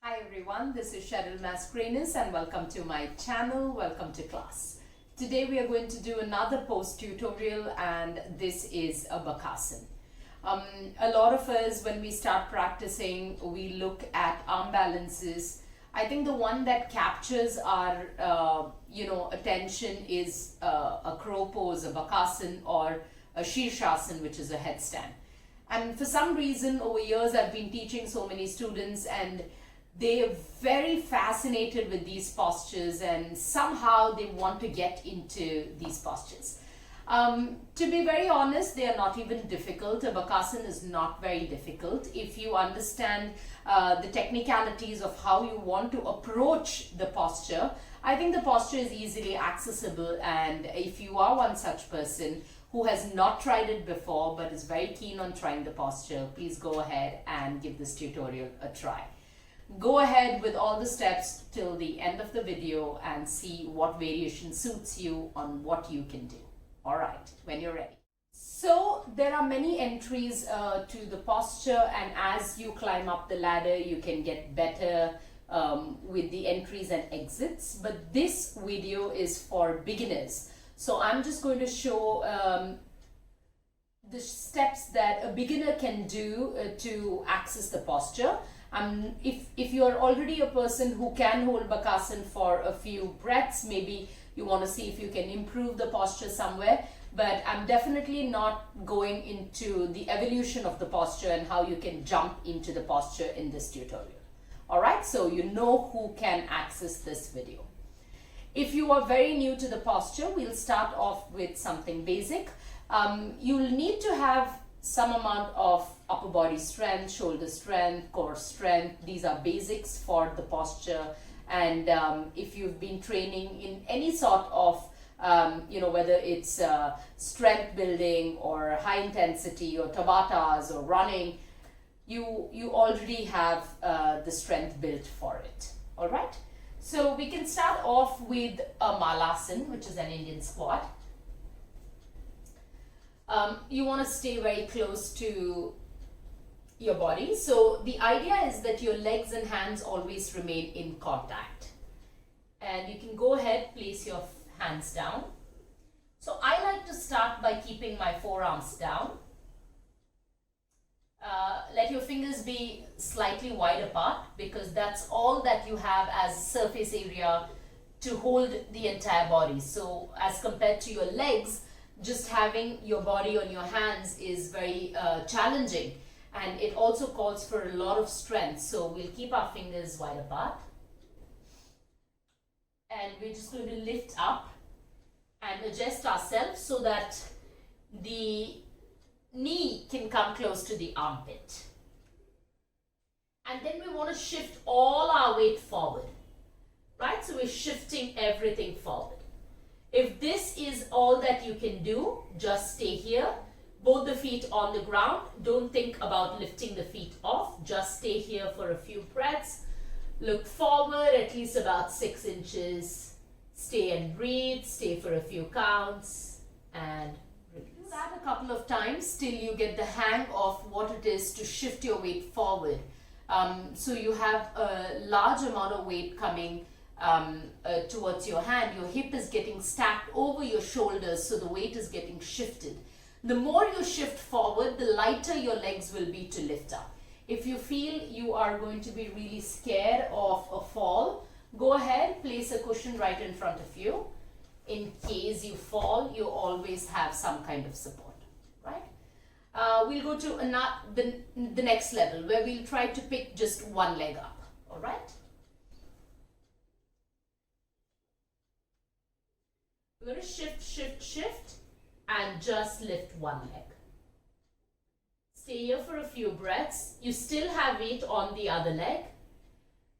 Hi everyone, this is Cheryl Mascarenas and welcome to my channel, welcome to class. Today we are going to do another pose tutorial and this is a Bakasana. A lot of us when we start practicing, we look at arm balances. I think the one that captures our attention is a crow pose, a Bakasana, or a Shirshasana, which is a headstand. And for some reason over years I've been teaching so many students and they are very fascinated with these postures and somehow they want to get into these postures. To be very honest, they are not even difficult. A Bakasana is not very difficult. If you understand the technicalities of how you want to approach the posture, I think the posture is easily accessible, and if you are one such person who has not tried it before but is very keen on trying the posture, please go ahead and give this tutorial a try. Go ahead with all the steps till the end of the video and see what variation suits you on what you can do. Alright, when you're ready. So there are many entries to the posture, and as you climb up the ladder you can get better with the entries and exits, but this video is for beginners. So I'm just going to show the steps that a beginner can do to access the posture. If you're already a person who can hold Bakasana for a few breaths, maybe you want to see if you can improve the posture somewhere, but I'm definitely not going into the evolution of the posture and how you can jump into the posture in this tutorial. Alright, so you know who can access this video. If you are very new to the posture, we'll start off with something basic. You'll need to have some amount of upper body strength, shoulder strength, core strength. These are basics for the posture, and if you've been training in any sort of whether it's strength building or high intensity or tabatas or running, you already have the strength built for it. All right, so we can start off with a malasana, which is an Indian squat. You want to stay very close to your body. So the idea is that your legs and hands always remain in contact. And you can go ahead, place your hands down. So I like to start by keeping my forearms down. Let your fingers be slightly wide apart because that's all that you have as surface area to hold the entire body. So as compared to your legs, just having your body on your hands is very challenging, and it also calls for a lot of strength. So we'll keep our fingers wide apart and we're just going to lift up and adjust ourselves so that the knee can come close to the armpit. And then we want to shift all our weight forward, right? So we're shifting everything forward. If this is all that you can do, just stay here. Both the feet on the ground. Don't think about lifting the feet off. Just stay here for a few breaths. Look forward at least about 6 inches. Stay and breathe. Stay for a few counts and release. Do that a couple of times till you get the hang of what it is to shift your weight forward. So you have a large amount of weight coming towards your hand. Your hip is getting stacked over your shoulders, so the weight is getting shifted. The more you shift forward, the lighter your legs will be to lift up. If you feel you are going to be really scared of a fall, go ahead, place a cushion right in front of you. In case you fall, you always have some kind of support, right? We'll go to the next level where we'll try to pick just one leg up, all right? We're going to shift, shift, shift and just lift one leg. Stay here for a few breaths. You still have weight on the other leg.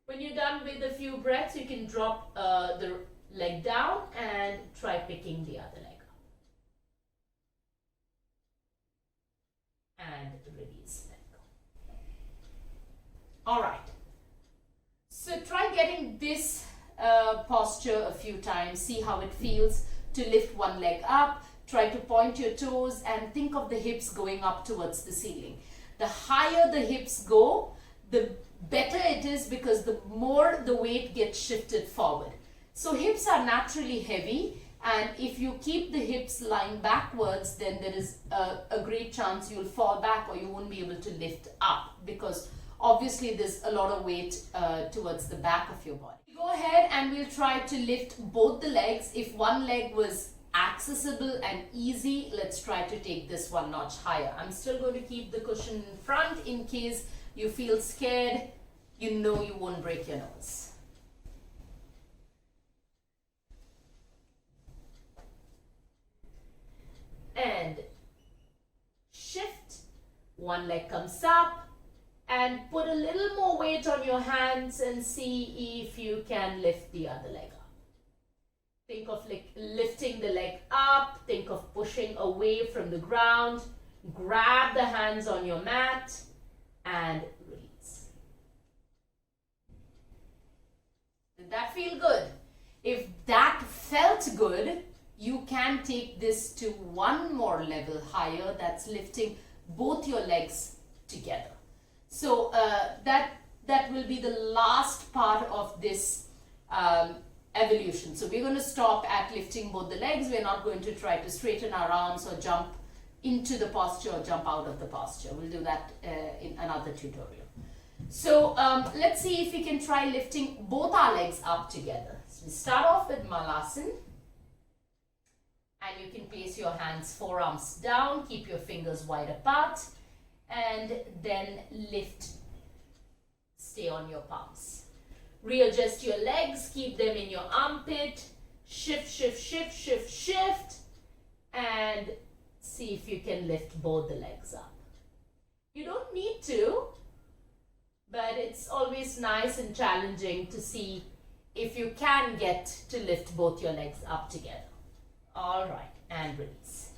When you're done with a few breaths, you can drop the leg down and try picking the other leg up. And release, let go. All right. So try getting this posture a few times. See how it feels to lift one leg up. Try to point your toes and think of the hips going up towards the ceiling. The higher the hips go, the better it is because the more the weight gets shifted forward. So hips are naturally heavy, and if you keep the hips lying backwards, then there is a great chance you'll fall back or you won't be able to lift up, because obviously there's a lot of weight towards the back of your body. Go ahead and we'll try to lift both the legs. If one leg was accessible and easy, let's try to take this one notch higher. I'm still going to keep the cushion in front in case you feel scared. You know you won't break your nose. And shift. One leg comes up and put a little more weight on your hands and see if you can lift the other leg up. Think of lifting the leg up. Think of pushing away from the ground. Grab the hands on your mat and release. Did that feel good? If that felt good, you can take this to one more level higher. That's lifting both your legs together. So that will be the last part of this evolution. So we're going to stop at lifting both the legs. We're not going to try to straighten our arms or jump into the posture or jump out of the posture. We'll do that in another tutorial. So let's see if we can try lifting both our legs up together. So we start off with Malasana. And you can place your hands, forearms down, keep your fingers wide apart, and then lift. Stay on your palms. Readjust your legs, keep them in your armpit. Shift, shift, shift, shift, shift, and see if you can lift both the legs up. You don't need to, but it's always nice and challenging to see if you can get to lift both your legs up together. All right, and release.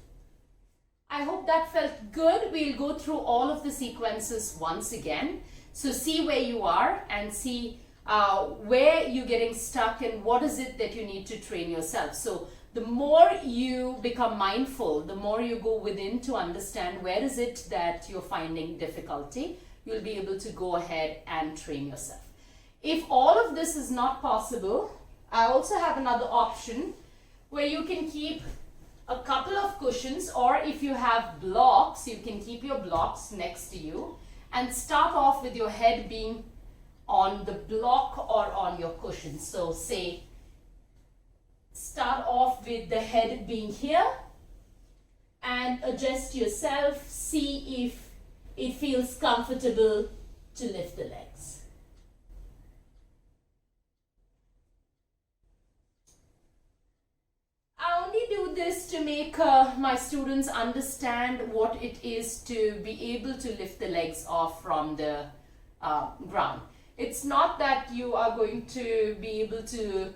I hope that felt good. We'll go through all of the sequences once again. So see where you are and see where you're getting stuck and what is it that you need to train yourself. So the more you become mindful, the more you go within to understand where is it that you're finding difficulty, you'll be able to go ahead and train yourself. If all of this is not possible, I also have another option where you can keep a couple of cushions, or if you have blocks, you can keep your blocks next to you and start off with your head being on the block or on your cushion. So say, start off with the head being here and adjust yourself, see if it feels comfortable to lift the legs. I only do this to make my students understand what it is to be able to lift the legs off from the ground. It's not that you are going to be able to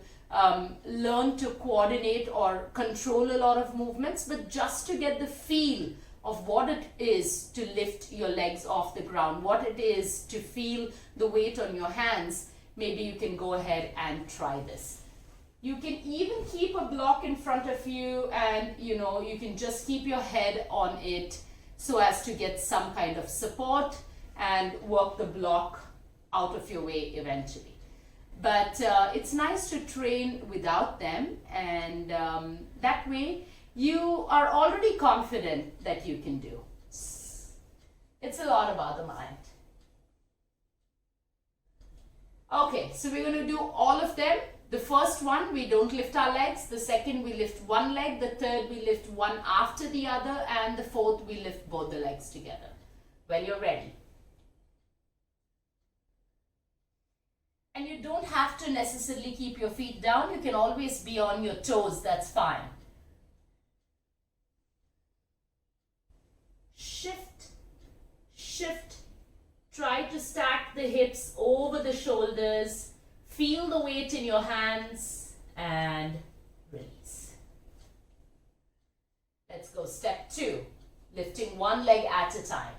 learn to coordinate or control a lot of movements, but just to get the feel of what it is to lift your legs off the ground, what it is to feel the weight on your hands. Maybe you can go ahead and try this. You can even keep a block in front of you and you can just keep your head on it so as to get some kind of support and work the block out of your way eventually. But it's nice to train without them, and that way you are already confident that you can do. It's a lot about the mind. Okay, so we're going to do all of them. The first one, we don't lift our legs. The second, we lift one leg. The third, we lift one after the other. And the fourth, we lift both the legs together. When you're ready. And you don't have to necessarily keep your feet down. You can always be on your toes. That's fine. Shift, shift. Try to stack the hips over the shoulders. Feel the weight in your hands and release. Let's go step 2. Lifting one leg at a time.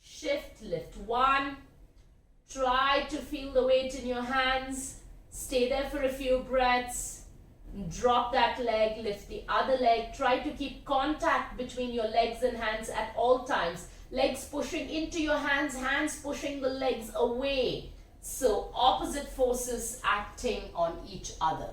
Shift, lift 1. Try to feel the weight in your hands. Stay there for a few breaths. drop that leg, lift the other leg. Try to keep contact between your legs and hands at all times. Legs pushing into your hands, hands pushing the legs away. So opposite forces acting on each other.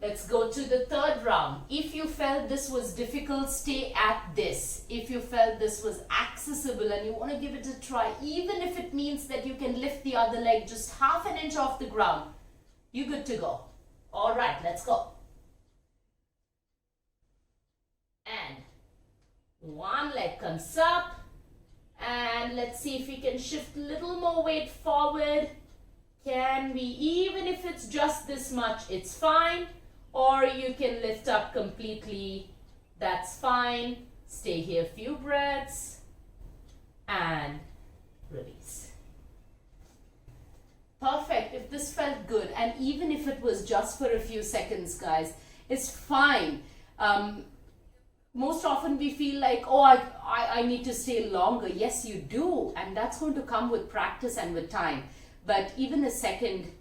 Let's go to the third round. If you felt this was difficult, stay at this. If you felt this was accessible and you want to give it a try, even if it means that you can lift the other leg just half an inch off the ground, you're good to go. All right, let's go. And one leg comes up. And let's see if we can shift a little more weight forward. Can we, even if it's just this much, it's fine. Or you can lift up completely, that's fine. Stay here a few breaths and release. Perfect. If this felt good, and even if it was just for a few seconds, guys, it's fine. Most often we feel like, oh, I need to stay longer. Yes, you do. And that's going to come with practice and with time. But even a second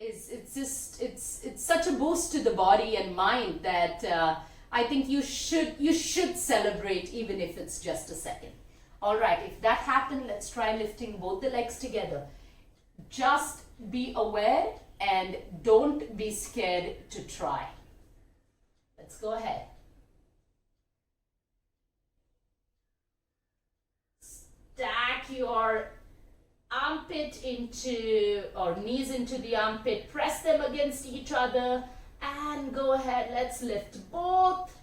it's such a boost to the body and mind that I think you should celebrate even if it's just a second. All right, if that happened, let's try lifting both the legs together. Just be aware and don't be scared to try. Let's go ahead. Stack your armpit into, or knees into the armpit, press them against each other and go ahead. Let's lift both.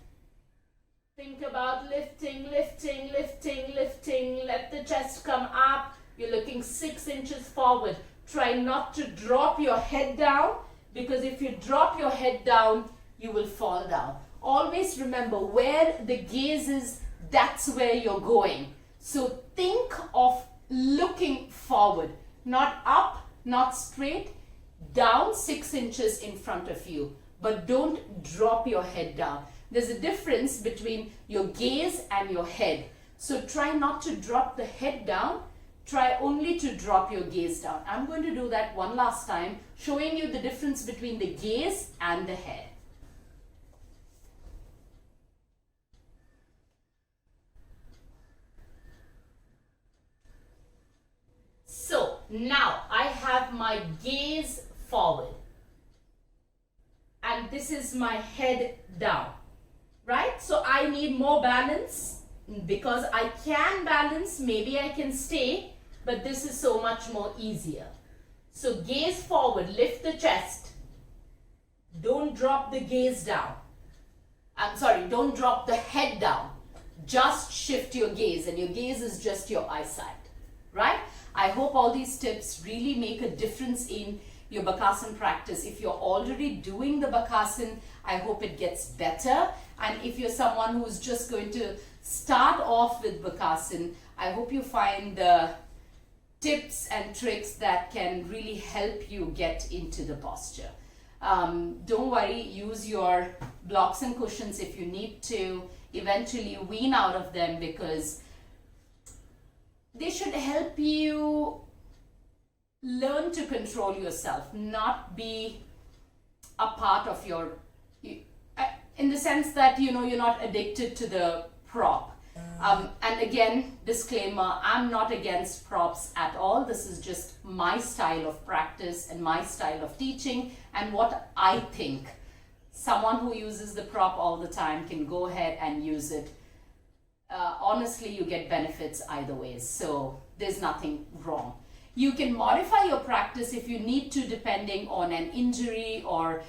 Think about lifting, lifting, lifting, lifting. Let the chest come up. You're looking 6 inches forward. Try not to drop your head down, because if you drop your head down, you will fall down. Always remember, where the gaze is, that's where you're going. So think of looking forward, not up, not straight, down 6 inches in front of you, but don't drop your head down. There's a difference between your gaze and your head. So try not to drop the head down, try only to drop your gaze down. I'm going to do that one last time, showing you the difference between the gaze and the head. So now I have my gaze forward and this is my head down, right? So I need more balance. Because I can balance, maybe I can stay, but this is so much more easier. So gaze forward, lift the chest. Don't drop the gaze down. Don't drop the head down. Just shift your gaze, and your gaze is just your eyesight, right? I hope all these tips really make a difference in your Bakasana practice. If you're already doing the Bakasana, I hope it gets better. And if you're someone who's just going to start off with Bakasana, I hope you find the tips and tricks that can really help you get into the posture. Don't worry, use your blocks and cushions if you need to. Eventually wean out of them, because they should help you learn to control yourself, not be a part of your, in the sense that, you know, you're not addicted to the prop. And again, disclaimer, I'm not against props at all. This is just my style of practice and my style of teaching and what I think. Someone who uses the prop all the time can go ahead and use it. Honestly, you get benefits either ways, so there's nothing wrong. You can modify your practice if you need to, depending on an injury or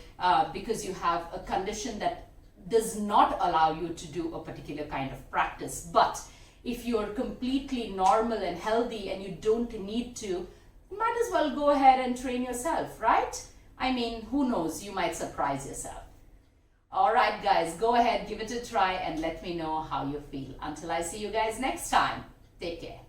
because you have a condition that does not allow you to do a particular kind of practice. But if you're completely normal and healthy and you don't need to, you might as well go ahead and train yourself, right? I mean, who knows, you might surprise yourself. All right, guys, go ahead, give it a try and let me know how you feel. Until I see you guys next time, take care.